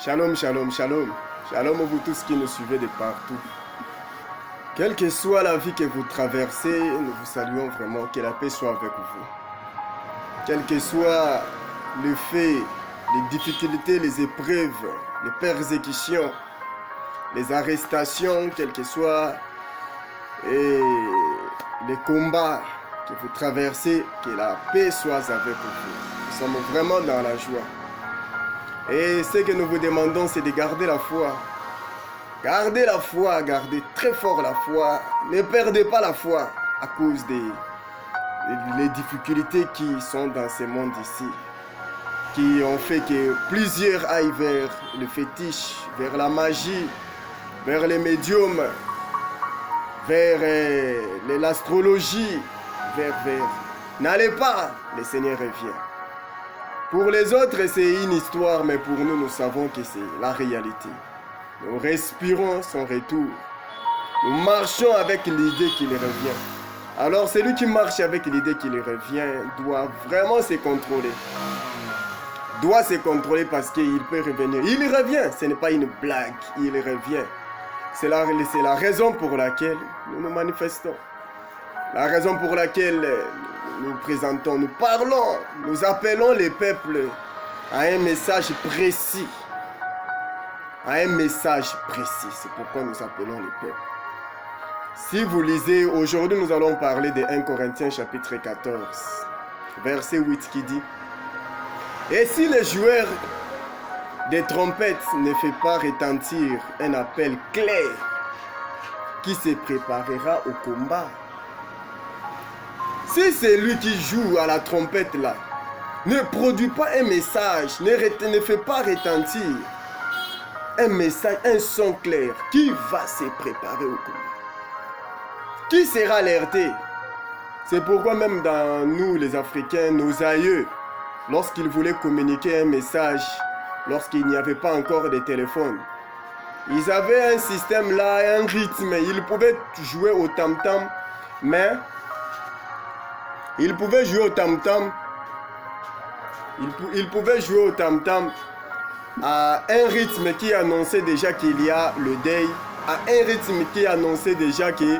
Shalom, shalom, shalom. Shalom à vous tous qui nous suivez de partout. Quelle que soit la vie que vous traversez, nous vous saluons vraiment. Que la paix soit avec vous. Quel que soit le fait, les difficultés, les épreuves, les persécutions, les arrestations, quels que soient les combats que vous traversez, que la paix soit avec vous. Nous sommes vraiment dans la joie. Et ce que nous vous demandons, c'est de garder la foi. Gardez la foi, gardez très fort la foi. Ne perdez pas la foi à cause des difficultés qui sont dans ce monde ici. Qui ont fait que plusieurs aillent vers le fétiche, vers la magie, vers les médiums, vers l'astrologie, vers... N'allez pas, le Seigneur revient. Pour les autres, c'est une histoire, mais pour nous, nous savons que c'est la réalité. Nous respirons son retour. Nous marchons avec l'idée qu'il revient. Alors, celui qui marche avec l'idée qu'il revient doit vraiment se contrôler. Doit se contrôler parce qu'il peut revenir. Il revient, ce n'est pas une blague, il revient. C'est la raison pour laquelle nous nous manifestons. La raison pour laquelle nous présentons, nous parlons, nous appelons les peuples à un message précis. À un message précis. C'est pourquoi nous appelons les peuples. Si vous lisez, aujourd'hui nous allons parler de 1 Corinthiens chapitre 14, verset 8 qui dit: et si le joueur des trompettes ne fait pas retentir un appel clair, qui se préparera au combat? Si c'est lui qui joue à la trompette là, ne produit pas un message, ne fait pas retentir un message, un son clair, qui va se préparer au combat? Qui sera alerté? C'est pourquoi même dans nous les Africains, nos aïeux, lorsqu'ils voulaient communiquer un message, lorsqu'il n'y avait pas encore de téléphone, ils avaient un système là, un rythme. Ils pouvaient jouer au tam-tam, mais ils pouvaient jouer au tam-tam. Ils pouvaient jouer au tam-tam à un rythme qui annonçait déjà qu'il y a le deuil, à un rythme qui annonçait déjà que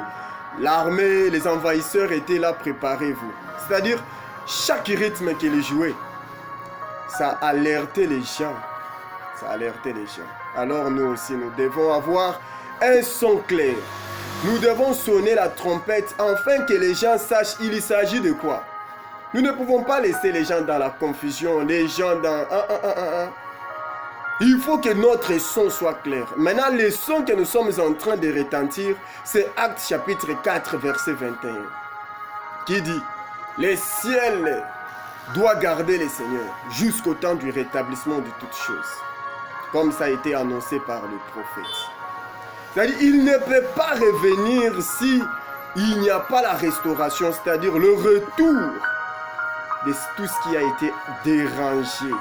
l'armée, les envahisseurs étaient là, préparez-vous. C'est-à-dire, chaque rythme qu'ils jouaient, ça alertait les gens. Ça alertait les gens. Alors nous aussi, nous devons avoir un son clair. Nous devons sonner la trompette afin que les gens sachent il s'agit de quoi. Nous ne pouvons pas laisser les gens dans la confusion, les gens dans... Il faut que notre son soit clair. Maintenant, le son que nous sommes en train de retentir, c'est Actes chapitre 4, verset 21, qui dit: le ciel doit garder les seigneurs jusqu'au temps du rétablissement de toutes choses, comme ça a été annoncé par le prophète. C'est-à-dire, il ne peut pas revenir si il n'y a pas la restauration, c'est-à-dire le retour de tout ce qui a été dérangé.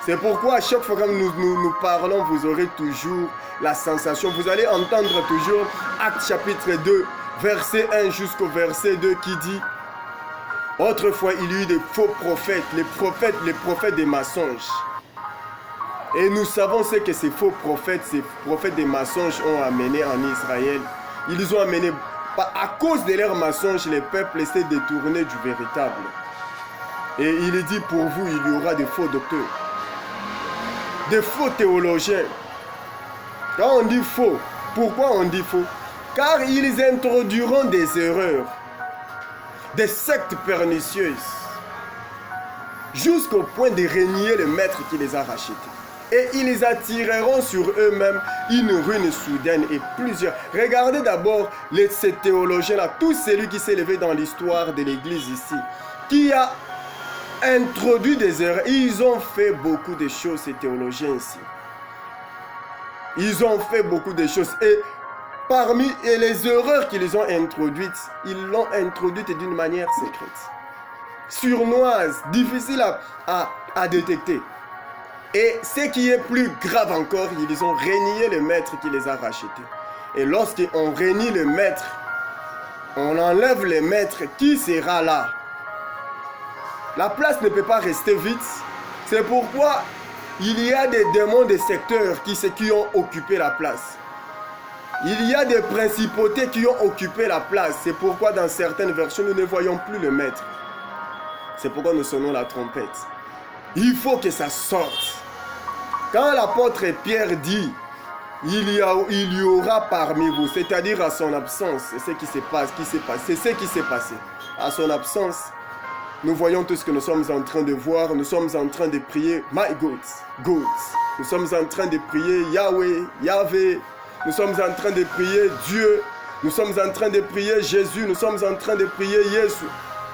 C'est pourquoi à chaque fois que nous parlons, vous aurez toujours la sensation, vous allez entendre toujours Actes chapitre 2, verset 1 jusqu'au verset 2 qui dit: autrefois il y eut des faux prophètes, les prophètes des mensonges. Et nous savons ce que ces faux prophètes des mensonges ont amené en Israël. Ils ont amené, à cause de leurs mensonges, les peuples s'est détourné du véritable. Et il dit: pour vous, il y aura des faux docteurs, des faux théologiens. Quand on dit faux, pourquoi on dit faux? Car ils introduiront des erreurs, des sectes pernicieuses, jusqu'au point de renier le maître qui les a rachetés. Et ils attireront sur eux-mêmes une ruine soudaine et plusieurs. Regardez d'abord ces théologiens-là, tout celui qui s'est levé dans l'histoire de l'église ici, qui a introduit des erreurs. Ils ont fait beaucoup de choses, ces théologiens ici. Ils ont fait beaucoup de choses. Et parmi les erreurs qu'ils ont introduites, ils l'ont introduite d'une manière secrète, sournoise, difficile à détecter. Et ce qui est plus grave encore, ils ont renié le maître qui les a rachetés. Et lorsqu'on renie le maître, on enlève le maître, qui sera là? La place ne peut pas rester vide. C'est pourquoi il y a des démons des secteurs qui ont occupé la place. Il y a des principautés qui ont occupé la place. C'est pourquoi dans certaines versions, nous ne voyons plus le maître. C'est pourquoi nous sonnons la trompette. Il faut que ça sorte. Quand l'apôtre Pierre dit, il y aura parmi vous, c'est-à-dire à son absence, c'est ce qui se passe, c'est ce qui s'est passé. À son absence, nous voyons tout ce que nous sommes en train de voir. Nous sommes en train de prier, my God, God. Nous sommes en train de prier Yahweh, Yahvé. Nous sommes en train de prier Dieu. Nous sommes en train de prier Jésus. Nous sommes en train de prier Jésus.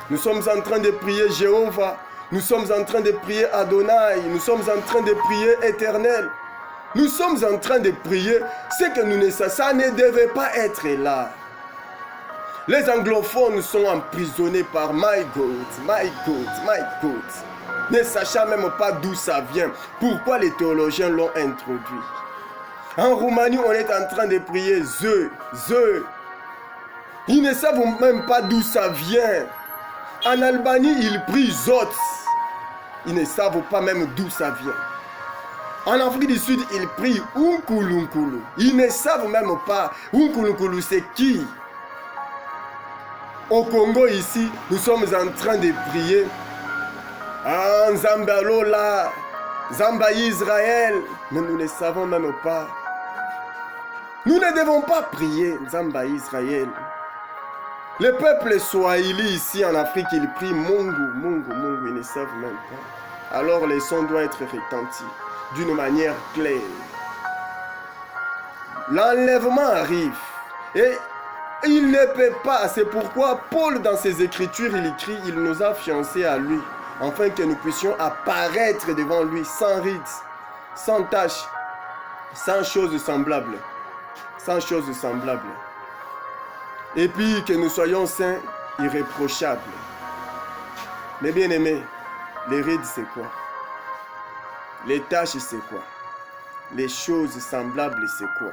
Nous sommes en train de prier Jéhovah. Nous sommes en train de prier Adonai. Nous sommes en train de prier Éternel. Nous sommes en train de prier ce que nous ne savons. Ça ne devait pas être là. Les anglophones sont emprisonnés par my God, my God, my God. Ne sachant même pas d'où ça vient. Pourquoi les théologiens l'ont introduit. En Roumanie, on est en train de prier Zeu. Ils ne savent même pas d'où ça vient. En Albanie, ils prient Zot. Ils ne savent pas même d'où ça vient. En Afrique du Sud, ils prient Unkulunkulu. Ils ne savent même pas Unkulunkulu c'est qui. Au Congo ici, nous sommes en train de prier Nzambalola, Zamba Israël. Mais nous ne savons même pas. Nous ne devons pas prier Zamba Israël. Le peuple swahili ici en Afrique, il prie Mungu. Ils ne savent même pas. Alors les sons doivent être retentis d'une manière claire. L'enlèvement arrive. Et il ne peut pas. C'est pourquoi Paul, dans ses écritures, il écrit, il nous a fiancés à lui, afin que nous puissions apparaître devant lui sans ride, sans tache, sans chose semblable. Sans chose semblable. Et puis que nous soyons saints, irréprochables. Mais bien aimés, les rides c'est quoi? Les tâches c'est quoi? Les choses semblables c'est quoi?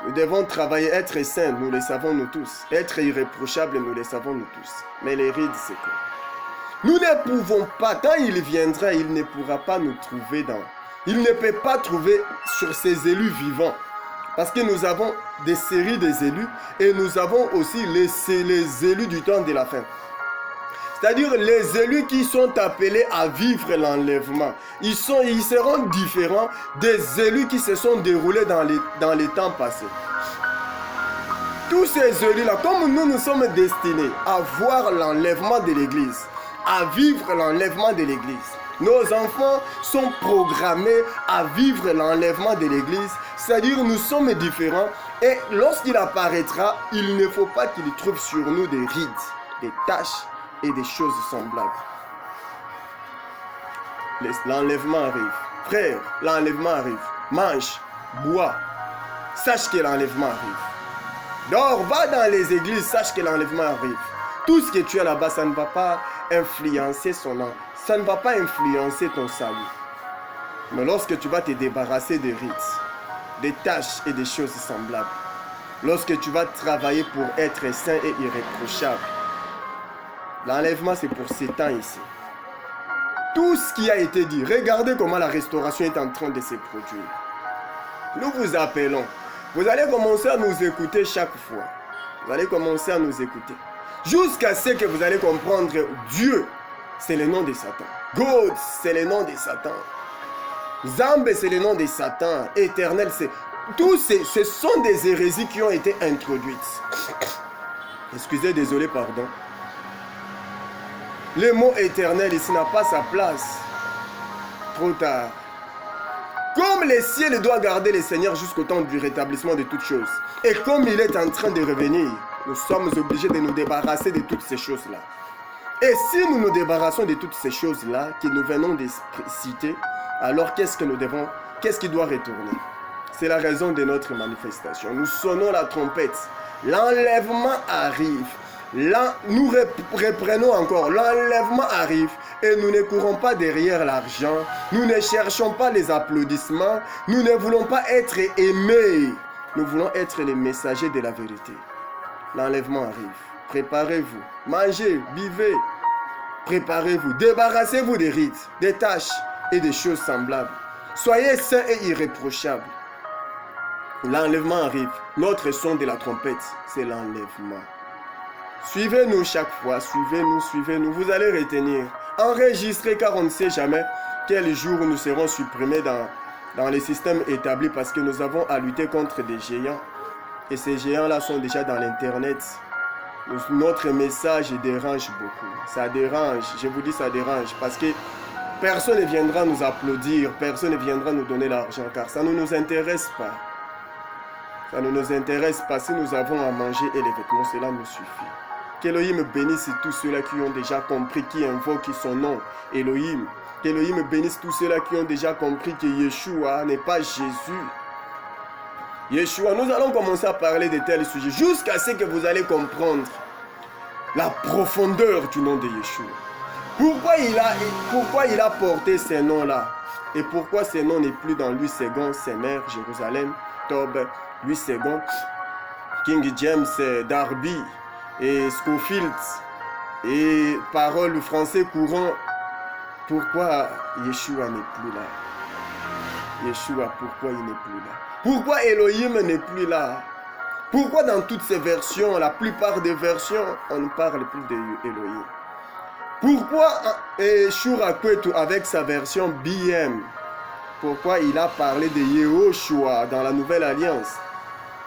Nous devons travailler, être saints, nous le savons nous tous. Être irréprochables, nous le savons nous tous. Mais les rides c'est quoi? Nous ne pouvons pas, quand il viendra, il ne pourra pas nous trouver dans... Il ne peut pas trouver sur ces élus vivants. Parce que nous avons des séries des élus et nous avons aussi les élus du temps de la fin. C'est-à-dire les élus qui sont appelés à vivre l'enlèvement. Ils seront différents des élus qui se sont déroulés dans les temps passés. Tous ces élus-là, comme nous sommes destinés à voir l'enlèvement de l'Église, à vivre l'enlèvement de l'Église, nos enfants sont programmés à vivre l'enlèvement de l'Église. C'est-à-dire nous sommes différents et lorsqu'il apparaîtra, il ne faut pas qu'il trouve sur nous des rides, des taches et des choses semblables. L'enlèvement arrive. Frère, l'enlèvement arrive. Mange, bois. Sache que l'enlèvement arrive. Dors, va dans les églises, sache que l'enlèvement arrive. Tout ce que tu as là-bas, ça ne va pas influencer son âme. Ça ne va pas influencer ton salut. Mais lorsque tu vas te débarrasser des rites, des tâches et des choses semblables, lorsque tu vas travailler pour être saint et irréprochable, l'enlèvement c'est pour ces temps ici. Tout ce qui a été dit, regardez comment la restauration est en train de se produire. Nous vous appelons. Vous allez commencer à nous écouter chaque fois. Vous allez commencer à nous écouter. Jusqu'à ce que vous allez comprendre Dieu, c'est le nom de Satan. God, c'est le nom de Satan. Zambé, c'est le nom de Satan. Éternel, c'est... Tous ce sont des hérésies qui ont été introduites. Excusez, désolé, pardon. Le mot éternel ici n'a pas sa place. Trop tard. Comme les ciels doivent garder le Seigneur jusqu'au temps du rétablissement de toutes choses. Et comme il est en train de revenir, nous sommes obligés de nous débarrasser de toutes ces choses-là. Et si nous nous débarrassons de toutes ces choses-là que nous venons de citer, alors qu'est-ce qui doit retourner? C'est la raison de notre manifestation. Nous sonnons la trompette. L'enlèvement arrive. Là, nous reprenons encore. L'enlèvement arrive et nous ne courons pas derrière l'argent. Nous ne cherchons pas les applaudissements. Nous ne voulons pas être aimés. Nous voulons être les messagers de la vérité. L'enlèvement arrive. Préparez-vous. Mangez, buvez. Préparez-vous. Débarrassez-vous des rites, des tâches, et des choses semblables. Soyez saints et irréprochables. L'enlèvement arrive. Notre son de la trompette, c'est l'enlèvement. Suivez-nous chaque fois, suivez-nous. Vous allez retenir. Enregistrez car on ne sait jamais quel jour nous serons supprimés dans les systèmes établis parce que nous avons à lutter contre des géants. Et ces géants-là sont déjà dans l'Internet. Notre message dérange beaucoup. Ça dérange, je vous dis ça dérange parce que personne ne viendra nous applaudir, personne ne viendra nous donner l'argent car ça ne nous intéresse pas. Ça ne nous intéresse pas. Si nous avons à manger et les vêtements, cela nous suffit. Qu'Élohim bénisse tous ceux-là qui ont déjà compris, qui invoquent son nom, Élohim. Qu'Élohim bénisse tous ceux-là qui ont déjà compris que Yeshua n'est pas Jésus. Yeshua, nous allons commencer à parler de tels sujets jusqu'à ce que vous allez comprendre la profondeur du nom de Yeshua. Pourquoi il a porté ces noms-là et pourquoi ces noms n'est plus dans Louis II, Semer, Jérusalem, Tob, Louis II, King James, Darby et Scofield et paroles français courant. Pourquoi Yeshua n'est plus là? Yeshua, pourquoi il n'est plus là? Pourquoi Elohim n'est plus là? Pourquoi dans toutes ces versions, la plupart des versions, on ne parle plus d'Elohim? Pourquoi Shura Kwetu avec sa version BM? Pourquoi il a parlé de Yehoshua dans la Nouvelle Alliance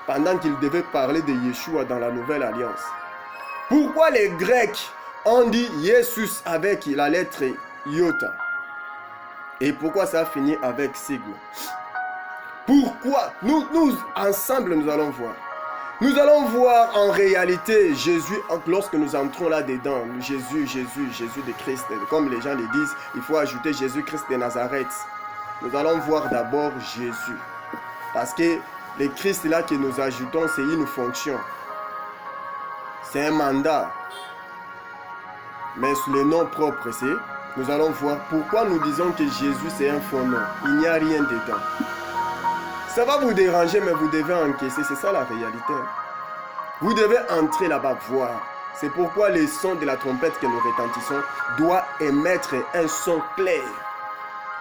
pendant qu'il devait parler de Yeshua dans la Nouvelle Alliance? Pourquoi les Grecs ont dit Jesus avec la lettre Iota? Et pourquoi ça a fini avec Sigma? Pourquoi? Nous ensemble, nous allons voir. Nous allons voir en réalité Jésus, lorsque nous entrons là-dedans, Jésus de Christ. Comme les gens le disent, il faut ajouter Jésus-Christ de Nazareth. Nous allons voir d'abord Jésus. Parce que le Christ là que nous ajoutons, c'est une fonction. C'est un mandat. Mais sous le nom propre, nous allons voir pourquoi nous disons que Jésus c'est un faux nom. Il n'y a rien dedans. Ça va vous déranger, mais vous devez encaisser. C'est ça la réalité. Vous devez entrer là-bas, voir. C'est pourquoi les sons de la trompette que nous retentissons doivent émettre un son clair.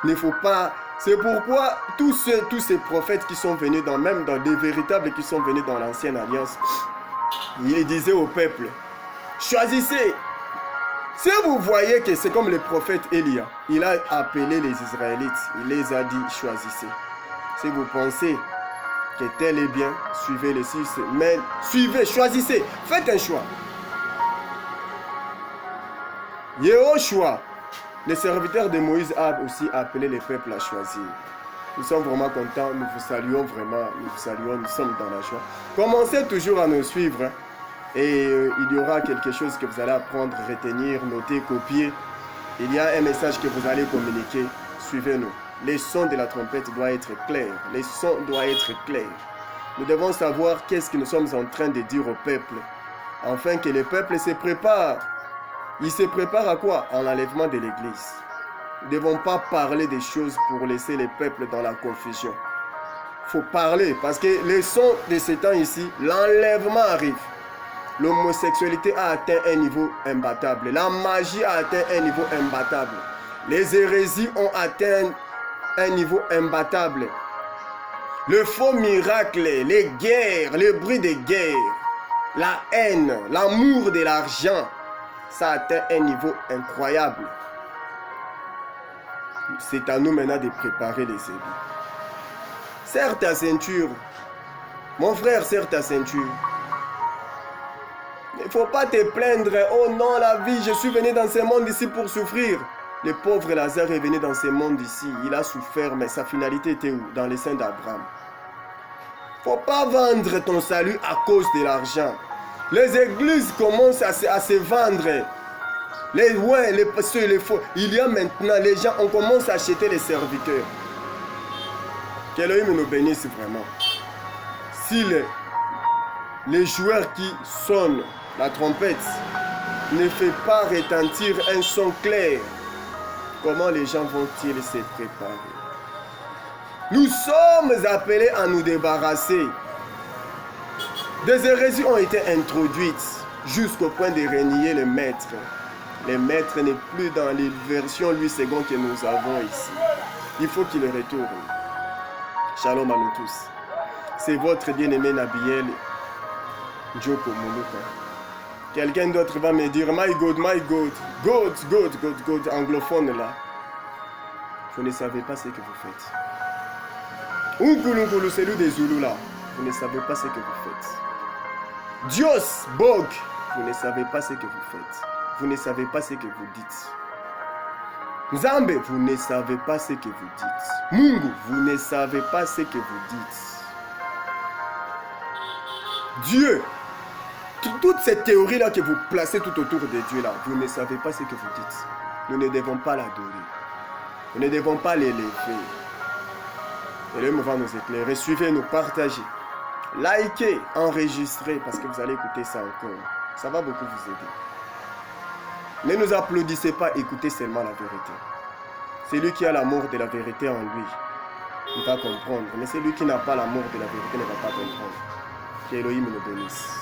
Il ne faut pas... C'est pourquoi tous ces prophètes qui sont venus, même dans des véritables qui sont venus dans l'ancienne alliance, ils disaient au peuple, choisissez. Si vous voyez que c'est comme le prophète Élia, il a appelé les Israélites, il les a dit, choisissez. Si vous pensez que tel est bien, suivez les six, mais suivez, choisissez, faites un choix. Yehoshua, le serviteur de Moïse, a aussi appelé les peuples à choisir. Nous sommes vraiment contents, nous vous saluons vraiment, nous sommes dans la joie. Commencez toujours à nous suivre et il y aura quelque chose que vous allez apprendre, retenir, noter, copier. Il y a un message que vous allez communiquer, suivez-nous. Les sons de la trompette doivent être clairs. Les sons doivent être clairs. Nous devons savoir qu'est-ce que nous sommes en train de dire au peuple. Afin que le peuple se prépare. Il se prépare à quoi? En l'enlèvement de l'église. Nous ne devons pas parler des choses pour laisser le peuple dans la confusion. Il faut parler parce que les sons de ces temps ici, l'enlèvement arrive. L'homosexualité a atteint un niveau imbattable. La magie a atteint un niveau imbattable. Les hérésies ont atteint un niveau imbattable. Le faux miracle, les guerres, le bruit des guerres, la haine, l'amour de l'argent, ça a atteint un niveau incroyable. C'est à nous maintenant de préparer les élus. Serre ta ceinture. Mon frère, serre ta ceinture. Il ne faut pas te plaindre. Oh non, la vie, je suis venu dans ce monde ici pour souffrir. Le pauvre Lazare est venu dans ce monde ici. Il a souffert, mais sa finalité était où? Dans les seins d'Abraham. Il ne faut pas vendre ton salut à cause de l'argent. Les églises commencent à se vendre. Les pasteurs, les faux. Il y a maintenant, les gens, on commence à acheter les serviteurs. Qu'Élohim nous bénisse vraiment. Si les joueurs qui sonnent la trompette ne fait pas retentir un son clair, comment les gens vont-ils se préparer? Nous sommes appelés à nous débarrasser. Des hérésies ont été introduites jusqu'au point de renier le maître. Le maître n'est plus dans les versions Louis II que nous avons ici. il faut qu'il retourne. Shalom à nous tous. C'est votre bien-aimé Nabiel Djoko Moluka. Quelqu'un d'autre va me dire, my God, God, anglophone là. Vous ne savez pas ce que vous faites. Unkulunkulu, celui des Zoulous là. Vous ne savez pas ce que vous faites. Dios, Bog, vous ne savez pas ce que vous faites. Vous ne savez pas ce que vous dites. Nzambe, vous ne savez pas ce que vous dites. Mungu, vous ne savez pas ce que vous dites. Dieu, toutes ces théories-là que vous placez tout autour de Dieu là, vous ne savez pas ce que vous dites. Nous ne devons pas l'adorer. Nous ne devons pas l'élever. Et le mouvement nous éclairer. Suivez-nous, partagez. Likez, enregistrez, parce que vous allez écouter ça encore. Ça va beaucoup vous aider. Ne nous applaudissez pas, écoutez seulement la vérité. Celui qui a l'amour de la vérité en lui, il va comprendre. Mais celui qui n'a pas l'amour de la vérité ne va pas comprendre. Que Elohim nous bénisse.